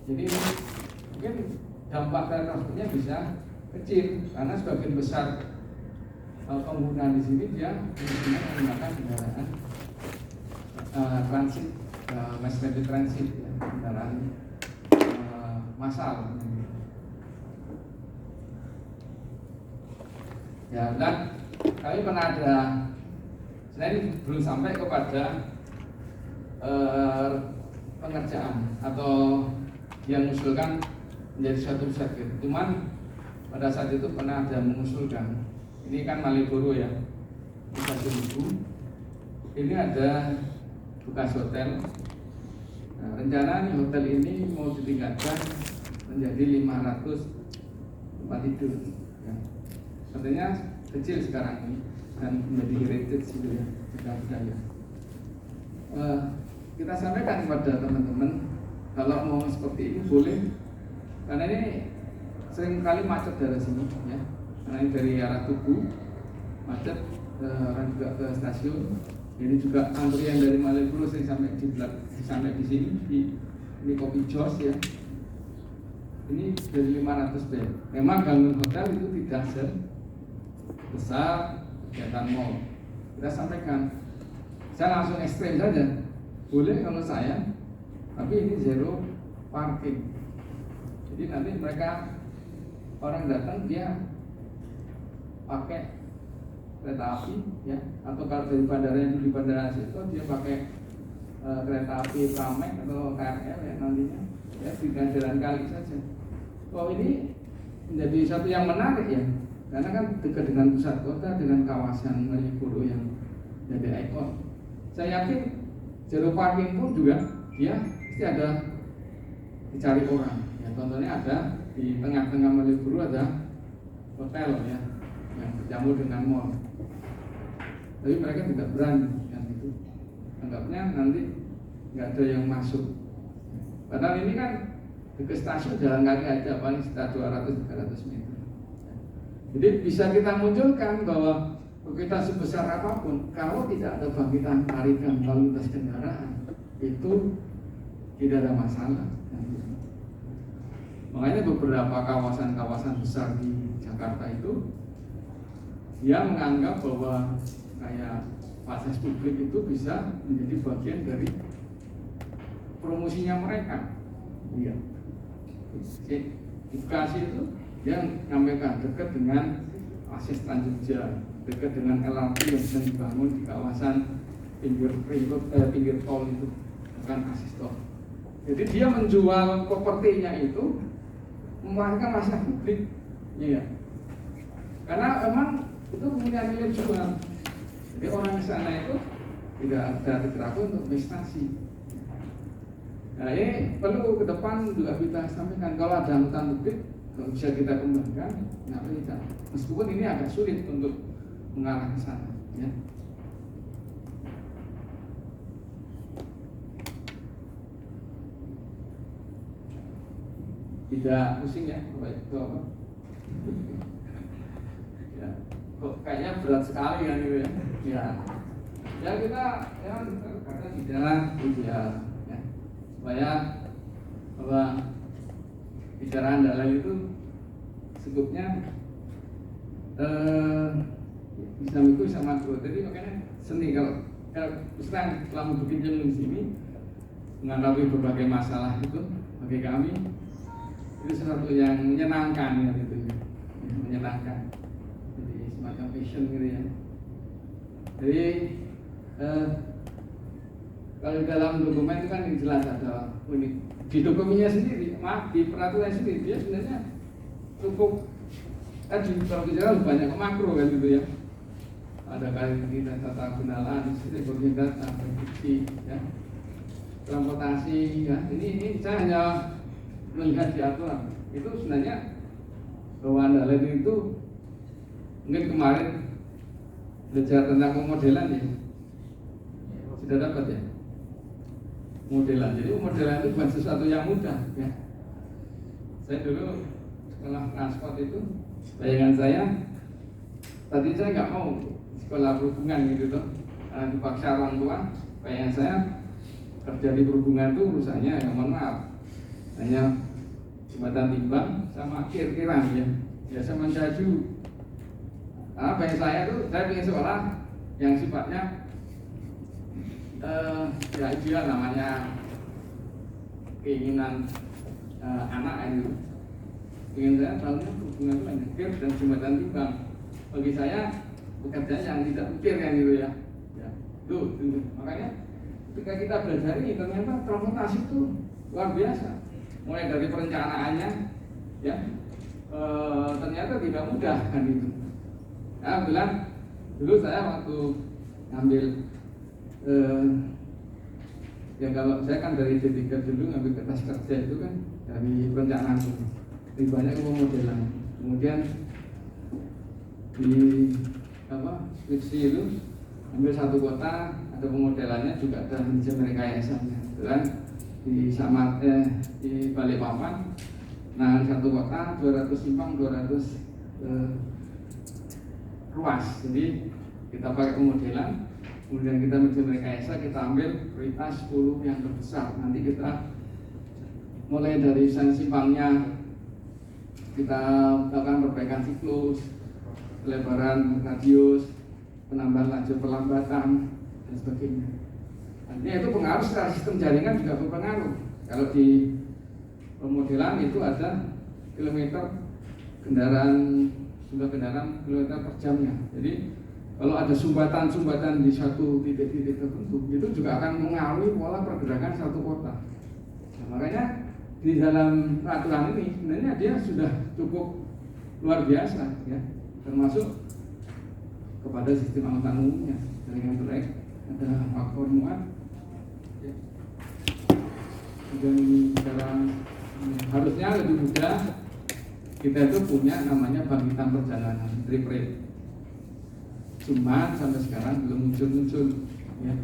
Jadi mungkin dampak transportnya bisa kecil karena sebagian besar pengguna di sini dia menggunakan kendaraan transit, mass rapid transit, ya, kendaraan massal. Ya, dan kami pernah ada, sebenarnya belum sampai kepada pengerjaan atau yang mengusulkan menjadi suatu sirkuit. Cuman pada saat itu pernah ada mengusulkan, ini kan Malioboro ya, di Stasiun Tugu, ini ada bekas hotel. Nah, rencana hotel ini mau ditingkatkan menjadi 500 tempat tidur. Ya. Katanya kecil sekarang ini dan menjadi heritage gitu ya, budaya. Kita sampaikan kepada teman-teman kalau mau seperti ini boleh, karena ini sering kali macet dari sini ya, karena ini dari arah Tugu macet, orang juga ke stasiun. Ini juga antrian dari Malioboro sampai di sini ini Kopi Jos ya. Ini dari 500 bed. Memang bangun hotel itu tidak sebesar kegiatan mall. Kita sampaikan, saya langsung ekstrem saja. Boleh kalau saya, tapi ini zero parking. Jadi nanti mereka orang datang dia pakai kereta api ya, atau kalau dari bandara yang di bandara itu dia pakai kereta api Pramek atau KRL ya nantinya ya, dengan jalan kali saja. Oh, ini menjadi satu yang menarik ya, karena kan dekat dengan pusat kota, dengan kawasan Malioboro yang jadi ikon. Saya yakin zero parking pun juga dia pasti ada dicari orang ya. Contohnya ada di tengah-tengah Malioboro ada hotel ya yang bercampur dengan mall, tapi mereka tidak berani yang itu, anggapnya nanti nggak ada yang masuk. Padahal ini kan ke stasiun jalan kaki aja paling sekitar 200-300 meter. Jadi bisa kita munculkan bahwa kita sebesar apapun, kalau tidak ada bangkitan tarikan lalu lintas kendaraan, itu tidak ada masalah. Makanya beberapa kawasan-kawasan besar di Jakarta itu dia menganggap bahwa kayak fasilitas publik itu bisa menjadi bagian dari promosinya mereka. Iya. Di Bekasi itu dia menyampaikan dekat dengan akses Transjogja, dekat dengan LRT yang sedang dibangun di kawasan pinggir tol itu, bukan akses tol. Jadi dia menjual propertinya itu merupakan masalah publik, iya. Karena memang itu punya nilai jual. Jadi orang di sana itu tidak ada tergerak untuk investasi. Nah, ini perlu ke depan juga kita sampaikan, kalau ada angkutan publik kalau bisa kita kembangkan, kenapa tidak? Meskipun ini agak sulit untuk mengarah ke sana, ya. Tidak pusing ya, itu apa? Ya, kok kayaknya berat sekali kan itu ya. Ya kita ya kata tidak ideal ya. Supaya bahwa bicara andalan itu cukupnya bisa mikro bisa makro. Jadi makanya seni kalau serang selama bekerja di sini menghadapi berbagai masalah itu bagi kami itu sesuatu yang menyenangkan ya, gitu ya. Menyenangkan. Jadi semacam passion gitu ya. Jadi kalau dalam dokumen itu kan jelas ada unik. Di dokumennya sendiri, di peraturan sendiri dia sebenarnya cukup tadi kalau bicara banyak makro kan gitu ya. Ada kita tata guna lahan, sistem data, prediksi, ya, transportasi, ya. Ini saya hanya melihat di aturan. Itu sebenarnya bahwa andalan itu mungkin kemarin belajar tentang pemodelan ya, sudah dapat ya modelan. Jadi modelan itu bukan sesuatu yang mudah ya. Saya dulu sekolah transport itu, bayangan saya tadi saya nggak mau sekolah perhubungan gitu tuh, karena dipaksa orang tua. Bayangan saya kerja di perhubungan itu urusannya yang mohon maaf hanya jembatan timbang sama kir-kiran ya. Biasa menjaju. Bagi saya tuh, saya ingin sekolah yang sifatnya ya ideal, namanya keinginan anak itu. Ingin saya tahunya hubungan itu kir dan jembatan timbang. Bagi saya pekerjaan yang tidak mikir kan gitu ya. Tuh, makanya ketika kita belajar ini ternyata transportasi itu luar biasa. Mulai dari perencanaannya, ya, ternyata tidak mudah kan itu. Nah, bilang dulu saya waktu ngambil, ya kalau saya kan dari D3 dulu ngambil kertas kerja itu kan dari perencanaan itu, lebih banyak pemodelan. Kemudian di skripsi itu ambil satu kota, ada pemodelannya juga ada manajemen rekayasanya, kan di di Balikpapan. Nah, satu kota 200 simpang 200 ruas. Jadi kita pakai pemodelan, kemudian kita manajemen rekayasa, kita ambil prioritas 10 yang terbesar. Nanti kita mulai dari simpangnya kita lakukan perbaikan siklus, pelebaran radius, penambahan lajur perlambatan dan sebagainya. Nanti itu pengaruh secara sistem jaringan juga berpengaruh. Kalau di pemodelan itu ada kilometer jumlah kendaraan kilometer per jamnya. Jadi kalau ada sumbatan-sumbatan di satu titik-titik tertentu, itu juga akan mengaruhi pola pergerakan satu kota. Nah, makanya di dalam peraturan ini sebenarnya dia sudah cukup luar biasa ya, termasuk kepada sistem angkutan umumnya. Dengan track ada faktor muat ya. Dan sekarang harusnya lebih mudah. Kita itu punya namanya bangkitan perjalanan trip rate, cuman sampai sekarang belum muncul ya.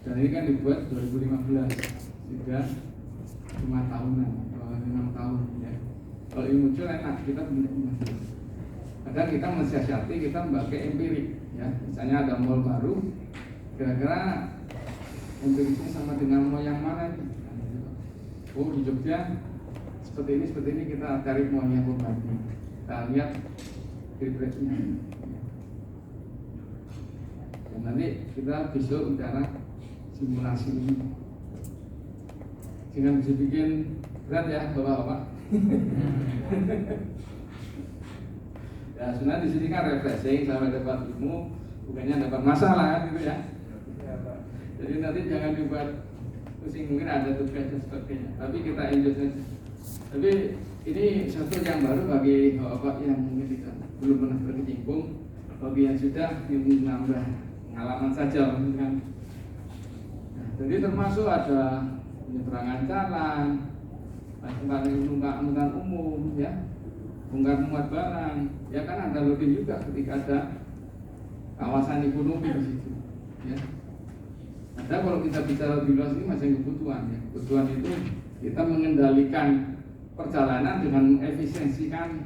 Dan ini kan dibuat 2015, sudah 5 tahunan atau 6 tahun ya. Kalau ini muncul enak, kita punya. Kadang kita mensiasati, kita memakai empirik ya. Misalnya ada mall baru, kira-kira empiriknya sama dengan mall yang mana ini? Oh, di Jogja seperti ini kita cari mallnya Bupati. Kita lihat trip-tripnya. Dan nanti kita besok bicara simulasi ini. Jangan bisa bikin berat ya, Bapak-bapak. Ya, sebenarnya di sini kan refreshing, sampai dapat ilmu, bukannya dapat masalah gitu ya. Jadi nanti jangan dibuat pusing, mungkin ada tugas dan sebagainya. Tapi kita enjoy saja. Tapi ini satu yang baru bagi bapak yang mungkin tidak belum pernah berkecimpung, bagi yang sudah ingin menambah pengalaman saja kan. Nah, jadi termasuk ada penyeberangan jalan, tempat angkutan umum ya, bongkar muat barang, ya kan ada loading juga ketika ada kawasan ekonomi di situ ya. Ada kalau kita bicara lebih luas ini masih kebutuhan ya. Kebutuhan itu kita mengendalikan perjalanan dengan mengefisiensikan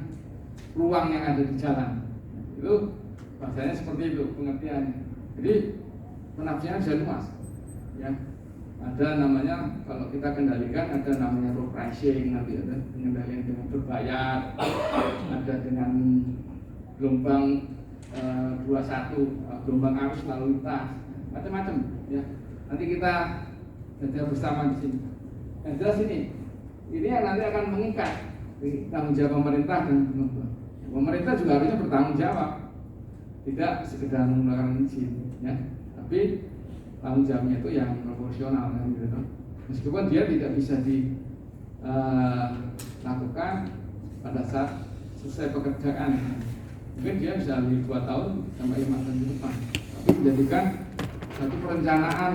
ruang yang ada di jalan. Itu bahasanya seperti itu pengertiannya. Jadi penafsiran bisa luas ya. Ada namanya, kalau kita kendalikan ada namanya road pricing, nanti ada pengendalian dengan berbayar, ada dengan gelombang 21, gelombang arus lalu lintas, macam-macam ya. Nanti kita belajar bersama di sini. Yang jelas ini yang nanti akan mengikat tanggung jawab pemerintah dan pemerintah juga harusnya bertanggung jawab, tidak sekedar mengeluarkan izin ya, tapi tanggung jawabnya itu yang proporsional kan gitu. Meskipun dia tidak bisa dilakukan pada saat selesai pekerjaan, mungkin dia bisa lebih 2 tahun sampai 5 tahun ke depan, tapi menjadikan satu perencanaan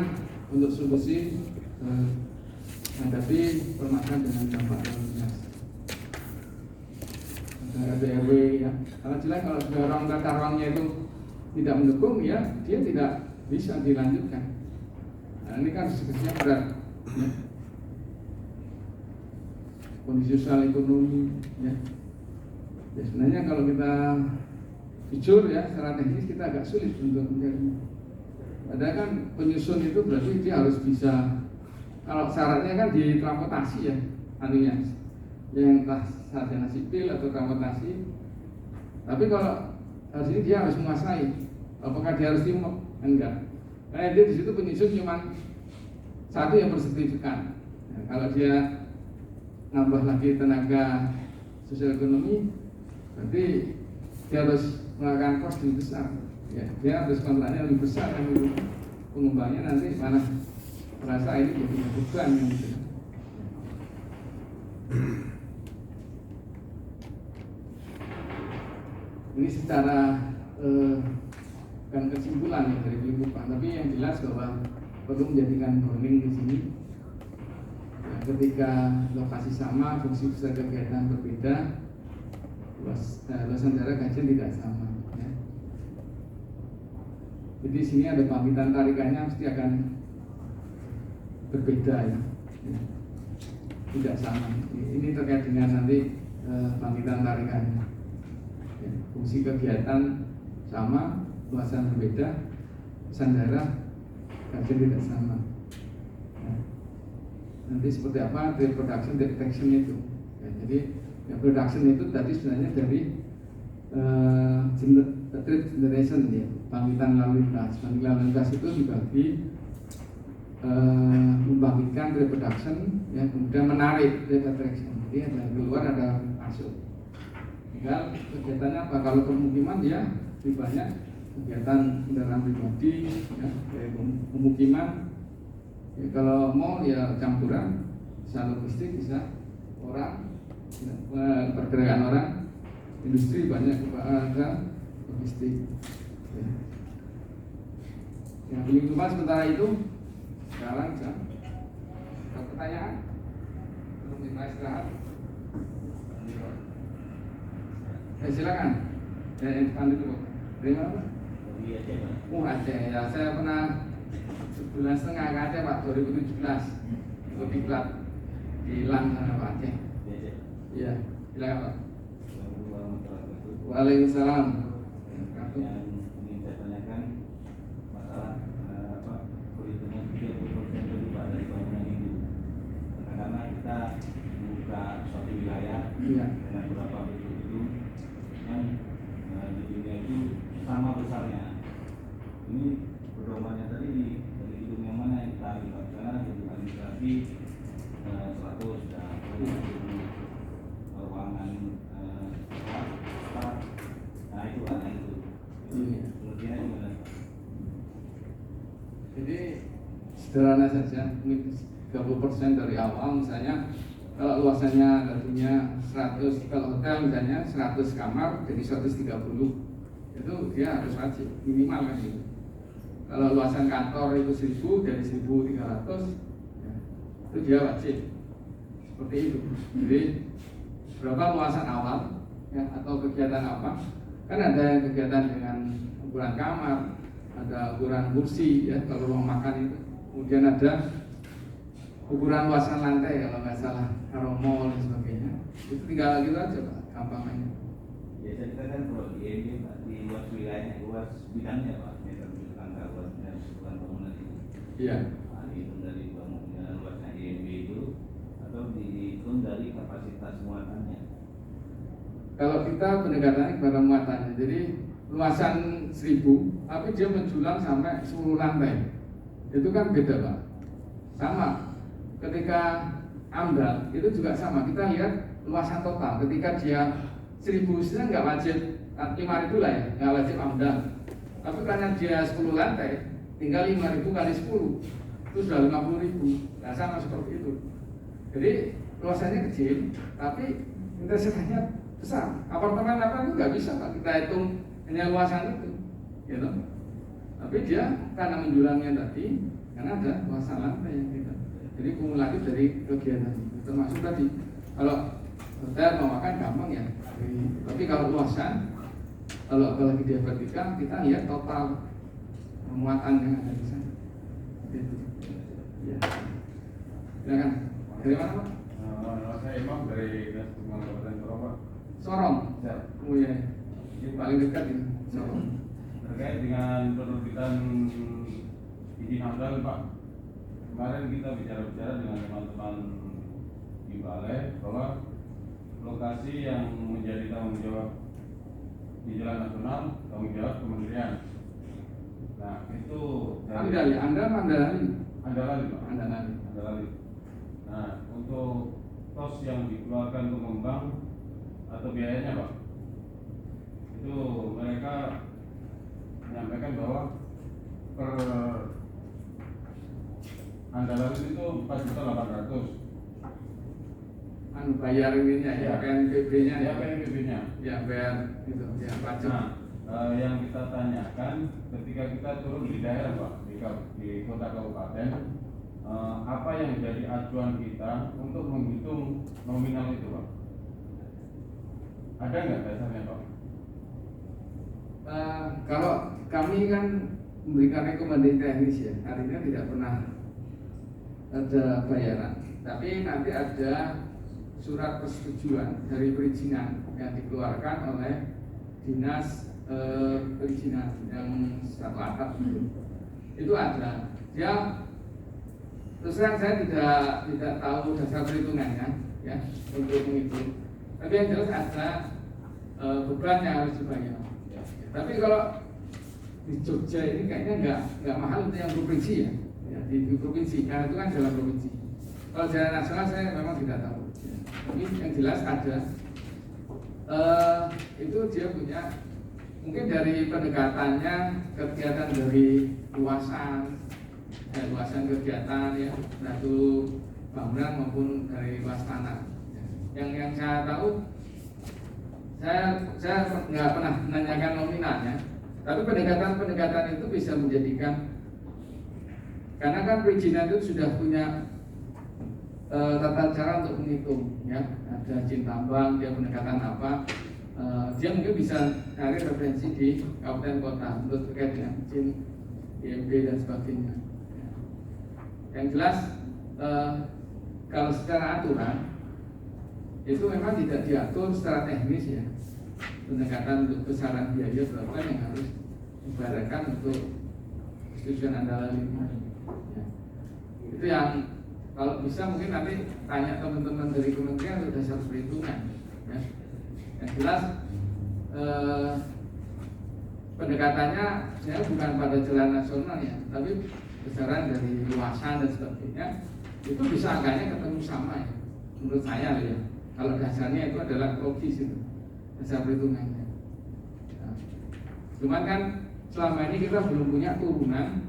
untuk solusi menghadapi permasalahan dengan dampak lalu lintas. Ada RW ya, kalau jelas kalau orang tata ruangnya itu tidak mendukung ya, dia tidak bisa dilanjutkan. Nah, ini kan sebetulnya berat ya. Kondisi sosial ekonomi ya. Ya sebenarnya kalau kita jujur ya, secara teknis kita agak sulit untuk mencari. Padahal kan penyusun itu berarti dia harus bisa, kalau syaratnya kan di transportasi ya, anunya, yang entah sarjana sipil atau akuntansi. Tapi kalau harus ini dia harus menguasai. Apakah dia harus timur? Enggak. Karena dia di situ penyusun cuma satu yang bersertifikat. Nah, kalau dia nambah lagi tenaga sosial ekonomi, berarti dia harus melakukan kos lebih besar. Ya, dia harus kontraknya lebih besar kan itu. Pengembangnya nanti malah merasa ini jadi beban yang gitu. Ini secara bukan kesimpulan ya dari Blikupang, tapi yang jelas bahwa perlu menjadikan bonding di sini. Ya, ketika lokasi sama, fungsi besar kegiatan berbeda, luasan daerah kajian tidak sama. Ya. Jadi di sini ada bangkitan tarikannya mesti akan berbeda ya. Ya. Tidak sama. Ini terkait dengan nanti bangkitan tarikannya. Ya, fungsi kegiatan sama, luasan berbeda, luasan daerah kajian tidak sama. Ya. Nanti seperti apa trade production detection itu. Ya, jadi ya, production itu tadi sebenarnya dari trade generation ya, bangkitan lalu lintas. Bangkitan lalu lintas itu dibagi membangkitkan trade production, ya, kemudian menarik trade attraction. Jadi ada keluar ada masuk. Tinggal kegiatannya apa? Kalau pemukiman ya lebih banyak kegiatan kendaraan pribadi, ya, kayak pemukiman. Ya, kalau mall ya campuran, bisa logistik, bisa orang, ya, pergerakan orang, industri banyak ada logistik. Ya. Yang paling utama sementara itu sekarang jam. Ada pertanyaan? Belum kita istirahat. Silakan. Depan itu. Dari mana Pak? Dari Aceh Pak. Aceh ya. Saya pernah sebulan setengah ke Aceh Pak, 2017. Itu diklat di Lang sana Pak Aceh. Di Aceh. Iya. Silakan Pak. Assalamualaikum warahmatullahi wabarakatuh. Waalaikumsalam. Yang ingin saya tanyakan masalah perhitungan 30% dari bangunan itu. Karena kita membuka suatu wilayah Iya. dengan beberapa gedung yang di dunia itu sama besarnya. Ini pedomannya tadi dari gedung yang mana yang kita ambil, karena gedung administrasi 100 dan ruangan staff. Nah itu ada itu. Iya. Kemudian gimana? Jadi sederhana saja, ini 30% dari awal misalnya. Kalau luasannya tadinya 100, kalau hotel misalnya 100 kamar jadi 130, itu dia harus wajib minimal kan gitu. Kalau luasan kantor itu 1000 jadi 1300, ya, itu dia wajib seperti itu. Jadi berapa luasan awal ya, atau kegiatan apa, kan ada yang kegiatan dengan ukuran kamar, ada ukuran kursi ya kalau ruang makan itu, kemudian ada ukuran luasan lantai kalau nggak salah, kalau mall dan sebagainya. Itu tinggal gitu aja Pak, gampangnya. Biasa kita kan kalau di IMB di luas wilayahnya, luas bidangnya Pak, meter tangga luasnya bukan bangunan itu. Iya. Nah, dihitung dari bangunan luasnya IMB itu atau dihitung dari kapasitas muatannya. Kalau kita pendekatannya kepada muatannya, jadi luasan 1000, tapi dia menjulang sampai 10 lantai, itu kan beda Pak. Sama. Ketika AMDAL itu juga sama, kita lihat luasan total. Ketika dia 1000 sebenarnya nggak wajib 5.000 lah ya, nggak wajib AMDAL. Tapi karena dia 10 lantai, tinggal 5.000 kali 10 itu sudah 50.000. Nah sama seperti itu. Jadi luasannya kecil, tapi intensitasnya besar. Apartemen apa itu nggak bisa Pak, kita hitung hanya luasan itu, gitu. Tapi dia karena menjulangnya tadi, karena ada luasan lantai yang kita. Jadi kumulatif dari kegiatan itu, termasuk tadi kalau hotel mau makan gampang ya. Tapi kalau luasan, kalau apalagi dia vertikal, kita lihat total muatan yang ada di sana. Itu. Ya. Silakan. Dari mana Pak? Saya Imam dari Dinas Perhubungan Kabupaten Sorong Pak. Sorong. Ya. Oh ya. Ini paling dekat ini. Sorong. Terkait dengan penerbitan izin AMDAL Pak. Kemarin kita bicara-bicara dengan teman-teman di balai bahwa lokasi yang menjadi tanggung jawab di jalan nasional tanggung jawab kementerian. Nah itu dari Andalali. Pak. Andalali. Nah untuk kos yang dikeluarkan untuk pengembang atau biayanya Pak, itu mereka menyampaikan bahwa per Andalali itu 4.800.000. Bayar ininya ya, PNBP-nya ya. PNBP-nya. Ya, bayar itu ya pajak. Nah, yang kita tanyakan ketika kita turun di daerah Pak, di kota kabupaten, apa yang menjadi acuan kita untuk menghitung nominal itu Pak? Ada nggak dasarnya Pak? Kalau kami kan memberikan rekomendasi teknis ya, artinya tidak pernah ada bayaran, tapi nanti ada surat persetujuan dari perizinan yang dikeluarkan oleh dinas perizinan yang satu atap itu ada. Ya terus terang saya tidak tahu dasar perhitungannya ya untuk menghitung, tapi yang jelas ada beban yang harus dibayar. Tapi kalau di Jogja ini kayaknya nggak mahal untuk yang provinsi ya, di provinsi karena itu kan jalan provinsi. Kalau jalan nasional saya memang tidak tahu. Tapi yang jelas ada itu dia punya mungkin dari pendekatannya kegiatan dari luasan kegiatan ya, satu bangunan maupun dari luas tanah. Yang saya tahu, saya nggak pernah menanyakan nominalnya, tapi pendekatan itu bisa menjadikan, karena kan perizinan itu sudah punya tata cara untuk menghitung ya, ada izin tambang, dia pendekatan apa, dia mungkin bisa cari referensi di kabupaten kota untuk terkait dengan izin IMB dan sebagainya. Yang jelas kalau secara aturan itu memang tidak diatur secara teknis ya, pendekatan untuk besaran biaya berapa yang harus dibayarkan untuk persetujuan Andalali ya. Itu yang kalau bisa mungkin nanti tanya teman-teman dari kementerian untuk dasar perhitungan ya. Yang jelas pendekatannya ya bukan pada jalan nasional ya, tapi besaran dari luasan dan sebagainya itu bisa angkanya ketemu sama ya, menurut saya ya. Kalau dasarnya itu adalah logis itu dasar perhitungannya. Nah, cuman kan selama ini kita belum punya turunan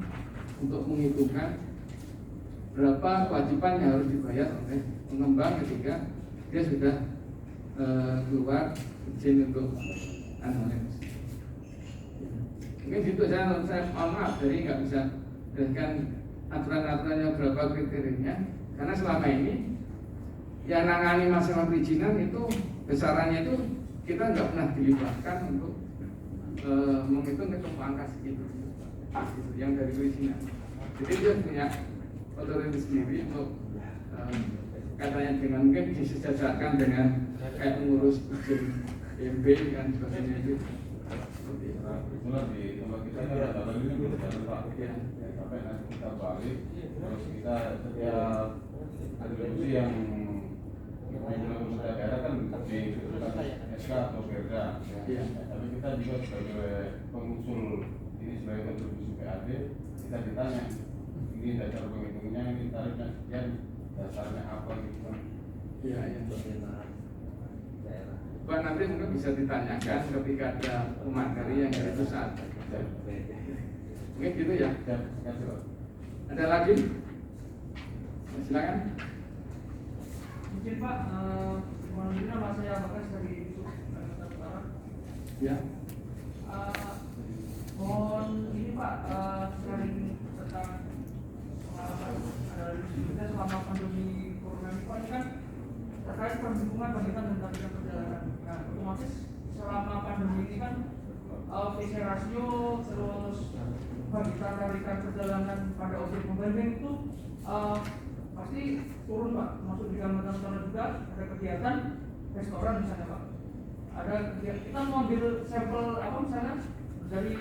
untuk menghitungkan berapa kewajiban yang harus dibayar oleh pengembang ketika dia sudah keluar izin untuk analis. Mungkin gitu saya mohon maaf dari nggak bisa berikan aturan-aturannya berapa kriterianya, karena selama ini yang nangani masalah perizinan itu besarannya itu kita nggak pernah dilibatkan untuk menghitung ketemu angka segitu yang dari perizinan. Jadi dia punya otoritas sendiri untuk katanya dengan mungkin disejajarkan dengan kayak mengurus izin IMB dan sebagainya itu. Itulah di tempat kita ada lagi ini belum jalan Pak. Sampai nanti kita balik, terus kita setiap atribusi yang pemerintah daerah kan di SK atau Perda. Tapi kita juga sebagai pengusul ini sebagai kontribusi PAD, kita ditanya ini dasar penghitungnya, ini tarifnya sekian, dasarnya apa gitu. Iya, yang Pak nanti mungkin bisa ditanyakan ketika ada materi yang dari pusat. Mungkin gitu ya. Ada lagi? Silakan. Mungkin Pak, mohon nama saya Bagas dari Kalimantan Utara. Ya. Mohon ini Pak sharing tentang pengalaman kita selama pandemi corona ini Pak, ini kan terkait perhubungan bagaimana dan tarikan perjalanan. Nah, otomatis selama pandemi ini kan PC rasio terus bagian tarikan perjalanan pada objek pembayaran itu pasti turun Pak. Masuk di Kalimantan Utara juga ada kegiatan restoran misalnya Pak. Ada kegiatan kita mau ambil sampel apa misalnya dari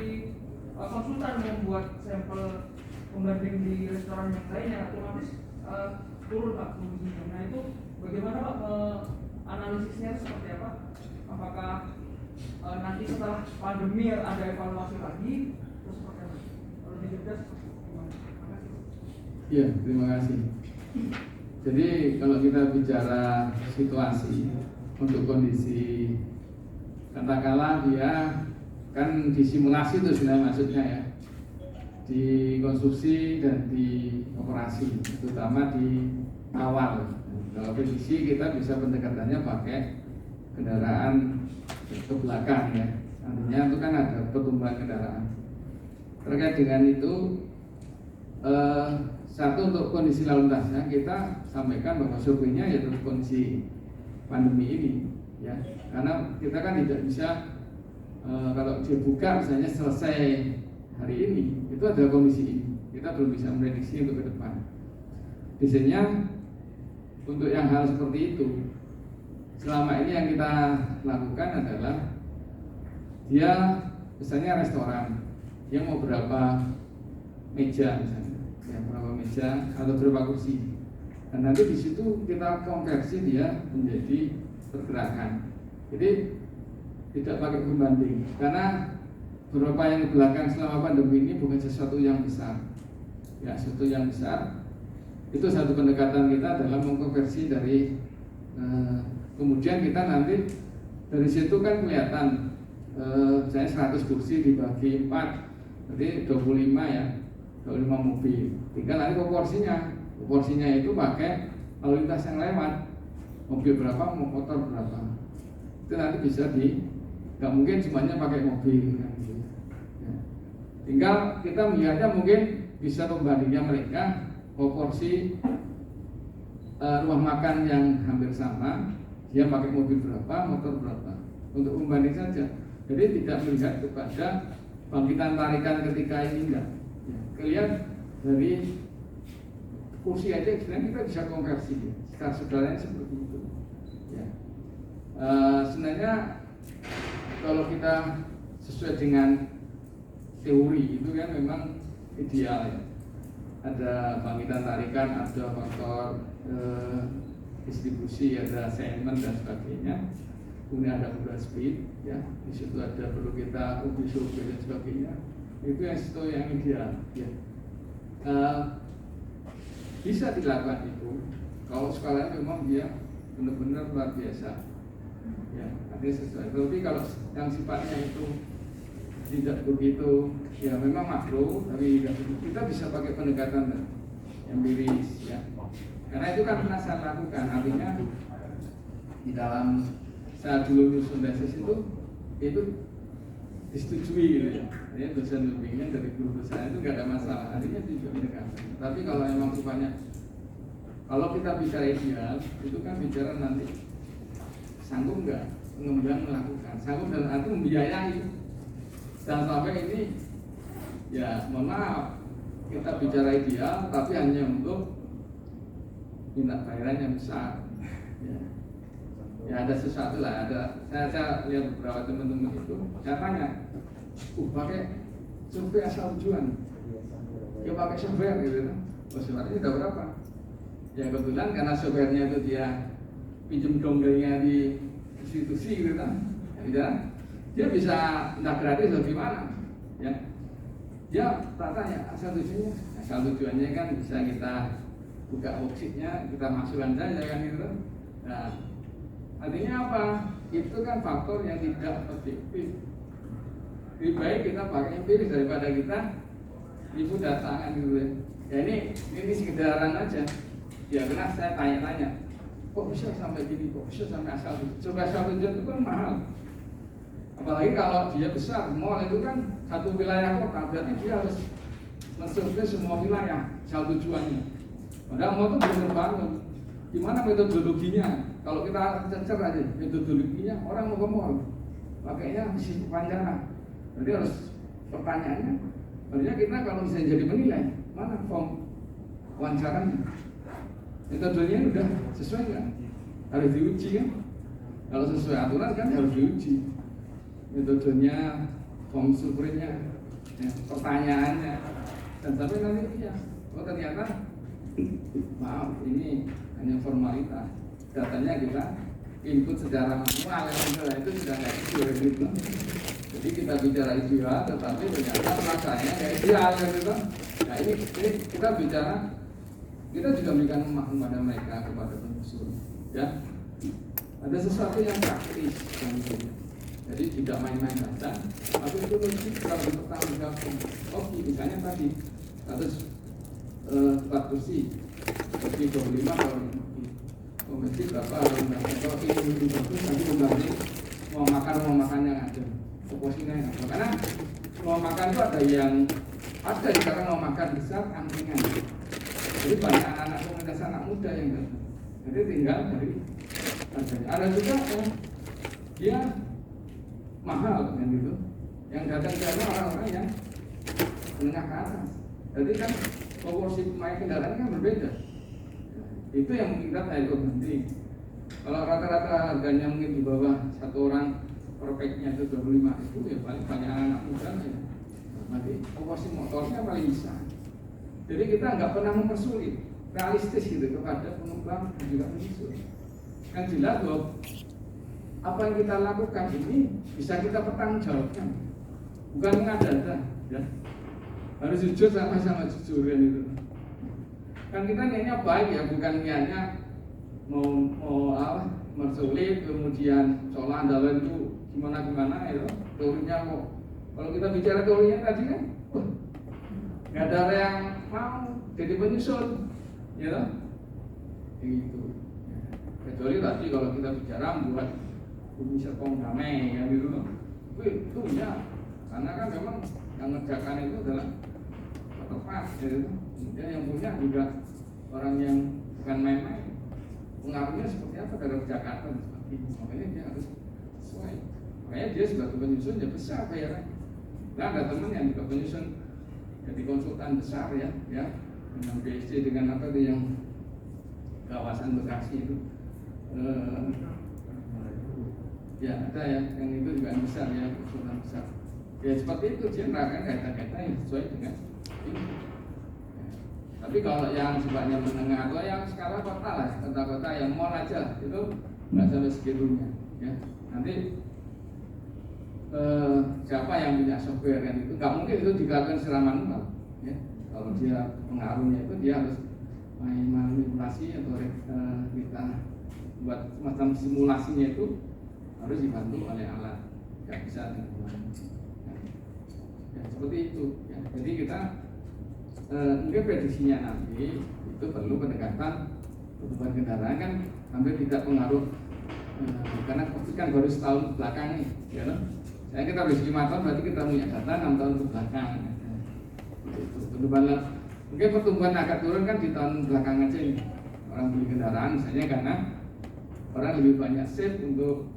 konsultan yang membuat sampel pembanding di restoran yang lainnya, otomatis turun Pak kondisinya. Nah itu bagaimana Pak analisisnya seperti apa? Apakah nanti setelah pandemi ada evaluasi lagi terus seperti apa? Kalau di Jogja gimana? Terima kasih. Iya, terima kasih. Jadi kalau kita bicara situasi untuk kondisi, katakanlah dia kan disimulasi itu sebenarnya maksudnya ya, di konstruksi dan di operasi, terutama di awal. Kalau prediksi kita bisa pendekatannya pakai kendaraan ke belakang ya, artinya itu kan ada pertumbuhan kendaraan. Terkait dengan itu, satu untuk kondisi lalu lintasnya kita sampaikan bahwa surveinya ya terus kondisi pandemi ini ya, karena kita kan tidak bisa kalau dibuka misalnya selesai hari ini itu ada kondisi ini, kita belum bisa memprediksi untuk ke depan. Biasanya untuk yang hal seperti itu selama ini yang kita lakukan adalah dia misalnya restoran, dia mau berapa meja misalnya, ya, berapa meja atau berapa kursi, dan nanti di situ kita konversi dia menjadi pergerakan. Jadi tidak pakai pembanding, karena beberapa yang di belakang selama pandemi ini bukan sesuatu yang besar, ya sesuatu yang besar. Itu satu pendekatan kita adalah mengkonversi dari kemudian kita nanti dari situ kan kelihatan saya 100 kursi dibagi 4, berarti 25 ya, 25 mobil. Tinggal nanti proporsinya itu pakai lalu lintas yang lewat, mobil berapa, motor berapa. Itu nanti bisa nggak mungkin semuanya pakai mobil kan gitu. Ya. Tinggal kita melihatnya mungkin bisa pembandingnya mereka proporsi rumah makan yang hampir sama, dia pakai mobil berapa, motor berapa, untuk membanding saja. Jadi tidak melihat kepada bangkitan tarikan ketika ini enggak. Ya, kelihatan dari kursi aja sebenarnya kita bisa konversi ya. Secara sederhana seperti itu. Ya. Sebenarnya kalau kita sesuai dengan teori itu kan memang ideal ya. Ada bangkitan tarikan, ada faktor distribusi, ada segmen dan sebagainya. Kemudian ada udara speed, ya. Di situ ada perlu kita uji survei dan sebagainya. Itu yang ideal. Ya. Bisa dilakukan itu kalau skalanya memang dia benar-benar luar biasa. Ya, artinya sesuai. Tapi kalau yang sifatnya itu tidak begitu, ya memang makro, tapi kita bisa pakai pendekatan empiris, ya. Karena itu kan pernah saya lakukan, artinya di dalam saya dulu nyusun tesis itu disetujui gitu ya. Jadi dosen bimbingnya dari guru saya itu nggak ada masalah, artinya juga pendekatan. Tapi kalau memang sifatnya, kalau kita bicara ideal, itu kan bicara nanti sanggup nggak pengembang melakukan, sanggup dalam arti membiayai. Jangan sampai ini, ya mohon maaf, kita bicara ideal, tapi hanya untuk minta bayaran yang besar. Ya ada sesuatu lah, saya lihat beberapa teman-teman itu, saya tanya, pakai survei asal tujuan, ya pakai software gitu kan, software udah berapa? Ya kebetulan karena softwarenya itu dia pinjem dongganya di institusi gitu kan, ya, dia bisa entah gratis atau gimana, ya. Dia tak tanya asal tujuannya kan bisa kita buka worksheetnya, kita masukkan saja kan gitu. Nah, artinya apa? Itu kan faktor yang tidak objektif. Lebih baik kita pakai empiris daripada kita ibu datangan gitu ya. Ya ini sekedaran aja. Ya karena saya tanya-tanya, kok bisa sampai gini, kok bisa sampai asal tujuan? Coba asal tujuan itu kan mahal. Apalagi kalau dia besar, mall itu kan satu wilayah kota, berarti dia harus mensurvei semua wilayah asal tujuannya. Padahal mall itu belum terbangun. Gimana metodologinya? Kalau kita cecer aja metodologinya, orang mau ke mall pakainya mesti panjang. Berarti harus pertanyaannya. Artinya kita kalau misalnya jadi penilai, mana form wawancaranya? Metodenya udah sesuai nggak? Harus diuji kan? Kalau sesuai aturan kan harus diuji. Metodenya, form surveinya, ya, pertanyaannya, dan sampai nanti ya, oh ternyata maaf ini hanya formalitas. datanya kita input secara manual itu sudah nggak ideal gitu. Jadi kita bicara ideal, tetapi ternyata pelaksanaannya nggak ideal gitu. Nah ini kita bicara, kita juga memberikan kepada mereka, kepada penyusun, ya. Ada sesuatu yang praktis, yang gitu. Jadi tidak main-main data, tapi itu logik kalau bertanggung jawab. Oke, misalnya tadi 104 kursi, kursi 25 kalau komisi berapa atau ini bagus, nanti kembali mau makan yang ada proporsinya yang ada. Karena mau makan itu ada yang ada dikatakan mau makan besar angkringan. Jadi banyak anak-anak komunitas anak muda yang datang. Jadi tinggal dari ada juga dia mahal kan gitu. Yang datang karena orang-orang yang menengah ke atas. Jadi kan proporsi pemain kendaraan kan berbeda. Itu yang mungkin kita ikut nanti. Kalau rata-rata harganya mungkin di bawah satu orang per packnya itu 25 itu ya paling banyak anak muda ya. Nanti proporsi motornya paling bisa. Jadi kita nggak pernah mempersulit, realistis gitu kepada penumpang dan juga penyusun. Kan jelas bahwa apa yang kita lakukan ini bisa kita pertanggungjawabkan, bukan mengada-ada, ya. Harus jujur sama-sama jujur kan itu. Kan kita niatnya baik ya, bukan niatnya mau mersulit, kemudian soal andalan itu gimana ya, teorinya kok. Kalau kita bicara teorinya tadi kan, nggak ada yang mau jadi penyusun, ya, gitu. Kecuali tadi kalau kita bicara membuat bumi serpong damai, ya gitu, itu ya, karena kan memang yang mengerjakan itu adalah tepat, gitu. Kemudian yang punya juga orang yang bukan main-main, pengaruhnya seperti apa terhadap Jakarta dan sebagainya. Makanya dia harus sesuai. Makanya dia sebagai penyusun ya besar bayaran. Nah ada teman yang juga penyusun jadi konsultan besar ya dengan BSC dengan apa itu yang kawasan Bekasi itu. Ya ada ya yang itu juga yang besar ya, konsultan besar. Ya seperti itu dia menerangkan kaitan-kaitan yang sesuai dengan ini. Tapi kalau yang sifatnya menengah atau yang skala kota lah, kota-kota yang mall aja itu nggak sampai segitunya. Ya nanti siapa yang punya software kan itu nggak mungkin itu dilakukan secara manual. Ya kalau dia pengaruhnya itu dia harus main manipulasi atau kita buat semacam simulasinya itu harus dibantu oleh alat, nggak bisa dengan ya seperti itu. Ya. Jadi kita mungkin prediksinya nanti itu perlu pendekatan pertumbuhan kendaraan kan hampir tidak pengaruh karena COVID kan baru setahun belakang nih, ya loh. Saya kita beri 5 tahun berarti kita punya data 6 tahun ke belakang. Pertumbuhan mungkin pertumbuhan agak turun kan di tahun belakang aja ini. Orang beli kendaraan misalnya karena orang lebih banyak save untuk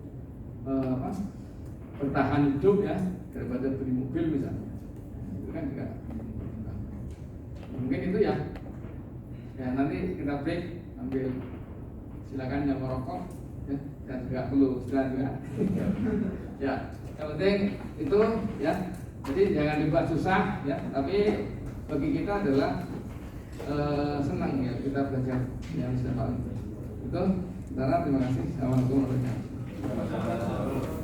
bertahan hidup ya daripada beli mobil misalnya. Itu kan juga mungkin itu ya. Ya nanti kita break ambil silakan yang merokok ya dan juga perlu istirahat juga. Ya yang penting itu ya. Jadi jangan dibuat susah ya. Tapi bagi kita adalah senang ya kita belajar yang sudah paling itu. Terima kasih. Assalamualaikum warahmatullahi wabarakatuh.